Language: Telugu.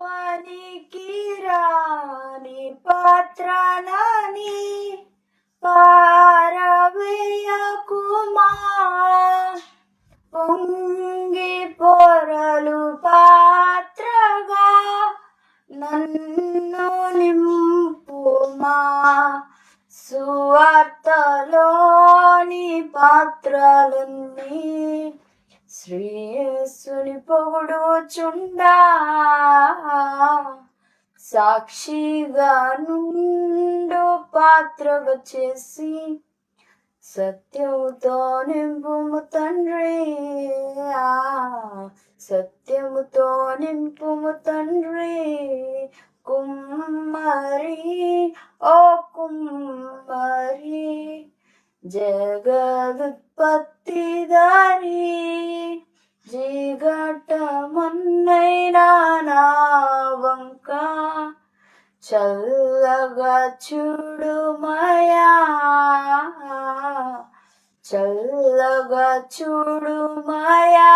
పనికిరాని పాత్రలని పారవేయకుమా, పొంగి పొరలు పాత్రగా నన్ను నింపుమా. సువార్తలోని పాత్రలన్నీ శ్రీయేసుని పొగుడుచుండా, సాక్షిగా నుండు పాత్రగా చేసి సత్యముతో నింపుము తండ్రి, సత్యముతో నింపుము తండ్రి. కుమ్మరి ఓ కుమ్మరి, జగదుత్పత్తిదారి, జిగటమన్నైనా నా వంక చల్లగా చూడుమయా, చల్లగా చూడుమయా.